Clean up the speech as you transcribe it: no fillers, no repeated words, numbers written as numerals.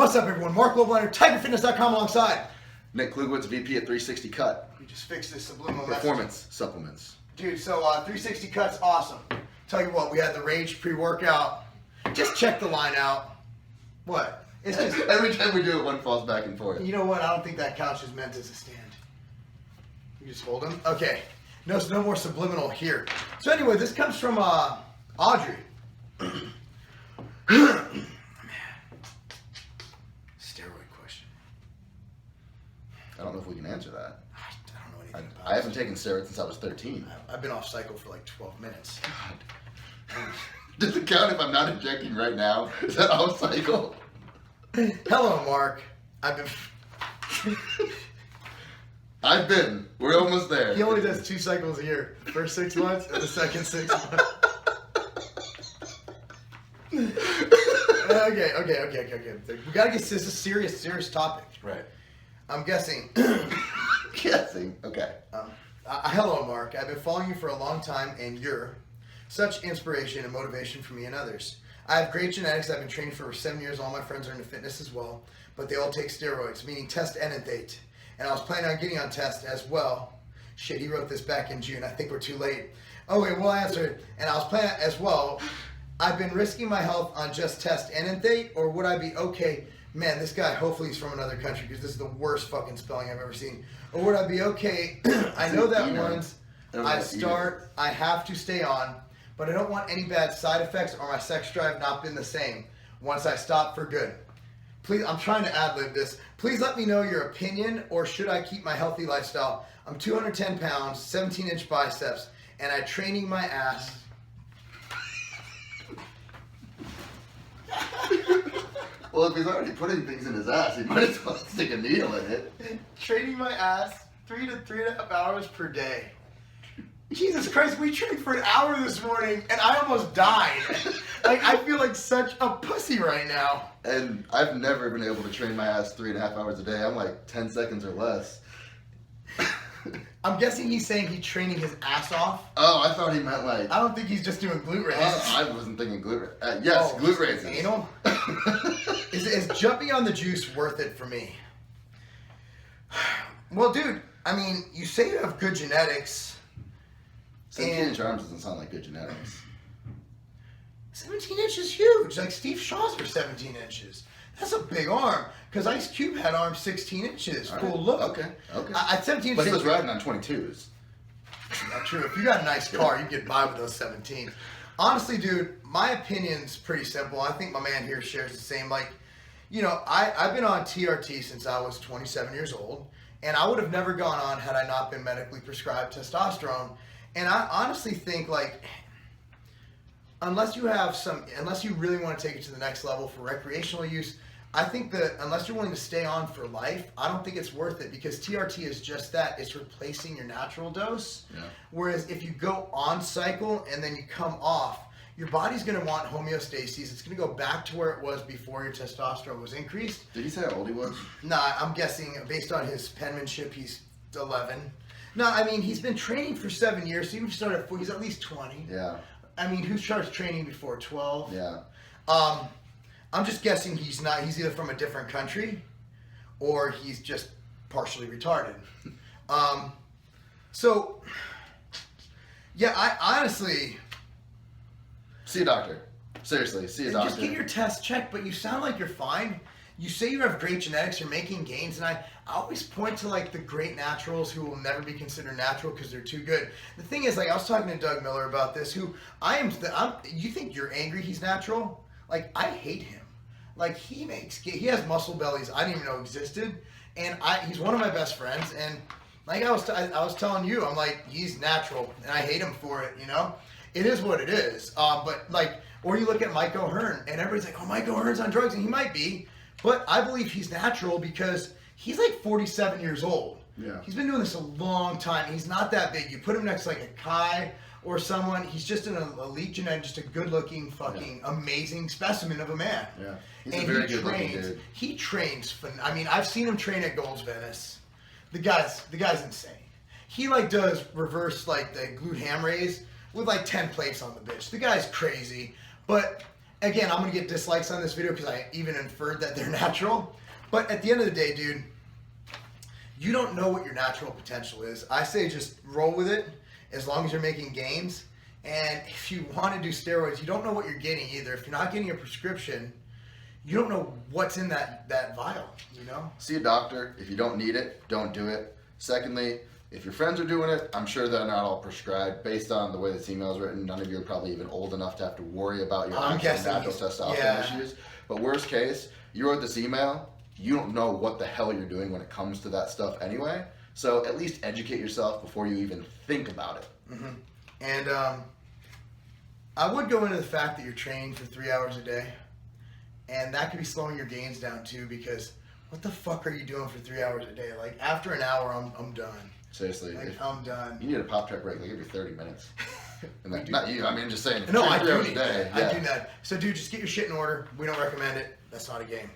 What's up, everyone? Marc Lobliner, TigerFitness.com alongside Nick Klugwitz, VP at 360 Cut. We just fixed this subliminal Performance supplements. Dude, so 360 Cut's awesome. Tell you what, we had the Rage pre-workout. Just check the line out. What? It's just Every time we do it, one falls back and forth. You know what? I don't think that couch is meant as a stand. You just hold him? Okay. No more subliminal here. So anyway, this comes from Audrey. Steroid question. I don't know if we can answer that. I don't know anything about I haven't taken steroids since I was 13. I've been off cycle for like 12 minutes. God. Does it count if I'm not injecting right now? Is that off cycle? Hello, Mark. We're almost there. He only does 2 cycles a year. The first 6 months and the second 6 months. Okay. We gotta get this is a serious topic. Right. I'm guessing. Okay. Hello, Mark. I've been following you for a long time, and you're such inspiration and motivation for me and others. I have great genetics. I've been training for over 7 years. All my friends are into fitness as well, but they all take steroids, meaning test enanthate. And I was planning on getting on test as well. Shit, he wrote this back in June. I think we're too late. Oh wait, we'll answer it. And I was planning as well. I've been risking my health on just test enanthate, or would I be okay? Man, this guy, hopefully he's from another country because this is the worst fucking spelling I've ever seen. Or would I be okay? I know that once I start, I have to stay on, but I don't want any bad side effects or my sex drive not been the same once I stop for good. Please, I'm trying to ad-lib this. Please let me know your opinion, or should I keep my healthy lifestyle? I'm 210 pounds, 17-inch biceps, and I'm training my ass. Well, if he's already putting things in his ass, he might as well stick a needle in it. Training my ass 3 to 3.5 hours per day. Jesus Christ, we trained for an hour this morning, and I almost died. Like, I feel like such a pussy right now. And I've never been able to train my ass 3.5 hours a day. I'm like 10 seconds or less. I'm guessing he's saying he's training his ass off. Oh, I thought he meant like... I don't think he's just doing glute raises. I wasn't thinking glute raises. Yes, glute raises. Anal? Is jumping on the juice worth it for me? Well, dude, I mean, you say you have good genetics. 17-inch arms doesn't sound like good genetics. 17 inches is huge. Like Steve Shaw's for 17 inches. That's a big arm. Because Ice Cube had arms 16 inches. Cool look. Okay. At 17 inches. But he was riding on 22s. Not true. If you got a nice car, you get by with those 17. Honestly, dude, my opinion's pretty simple. I think my man here shares the same. Like, you know, I've been on TRT since I was 27 years old. And I would have never gone on had I not been medically prescribed testosterone. And I honestly think, like, unless you really want to take it to the next level for recreational use, I think that unless you're willing to stay on for life, I don't think it's worth it, because TRT is just that. It's replacing your natural dose. Yeah. Whereas if you go on cycle and then you come off, your body's going to want homeostasis. It's going to go back to where it was before your testosterone was increased. Did he say how old he was? Nah, I'm guessing based on his penmanship, he's 11. No, I mean, he's been training for 7 years, so even if he started at 4, he's at least 20. Yeah. I mean, who starts training before 12? Yeah. I'm just guessing he's either from a different country or he's just partially retarded. So, yeah, I honestly... See a doctor. Seriously, see a doctor. Just get your test checked, but you sound like you're fine. You say you have great genetics, you're making gains, and I always point to, like, the great naturals who will never be considered natural because they're too good. The thing is, like, I was talking to Doug Miller about this, who you think you're angry he's natural? Like, I hate him. Like, he has muscle bellies I didn't even know existed, and he's one of my best friends, and like I was telling you, I'm like, he's natural, and I hate him for it, you know? It is what it is. But, like, or you look at Mike O'Hearn, and everybody's like, oh, Mike O'Hearn's on drugs, and he might be. But I believe he's natural because he's like 47 years old. Yeah. He's been doing this a long time. He's not that big. You put him next to like a Kai or someone, he's just an elite genetic, just a good-looking, fucking amazing specimen of a man. Yeah. He's a very good-looking dude. He trains. I mean, I've seen him train at Gold's Venice. The guy's insane. He like does reverse like the glute ham raise with like 10 plates on the bitch. The guy's crazy, but again, I'm gonna get dislikes on this video because I even inferred that they're natural. But at the end of the day, dude, you don't know what your natural potential is. I say just roll with it as long as you're making gains. And if you want to do steroids, you don't know what you're getting either. If you're not getting a prescription, you don't know what's in that vial, you know? See a doctor. If you don't need it, don't do it. Secondly, if your friends are doing it, I'm sure they're not all prescribed. Based on the way this email is written, none of you are probably even old enough to have to worry about your actual natural testosterone issues. But worst case, you wrote this email, you don't know what the hell you're doing when it comes to that stuff anyway. So at least educate yourself before you even think about it. Mm-hmm. And I would go into the fact that you're training for 3 hours a day. And that could be slowing your gains down too, because what the fuck are you doing for 3 hours a day? Like, after an hour, I'm done. Seriously. Like, I'm done. You need a pop track break, like every 30 minutes. And that, not you, I mean, just saying. No, I 3 do hours need a day. that. I do that. So, dude, just get your shit in order. We don't recommend it. That's not a game.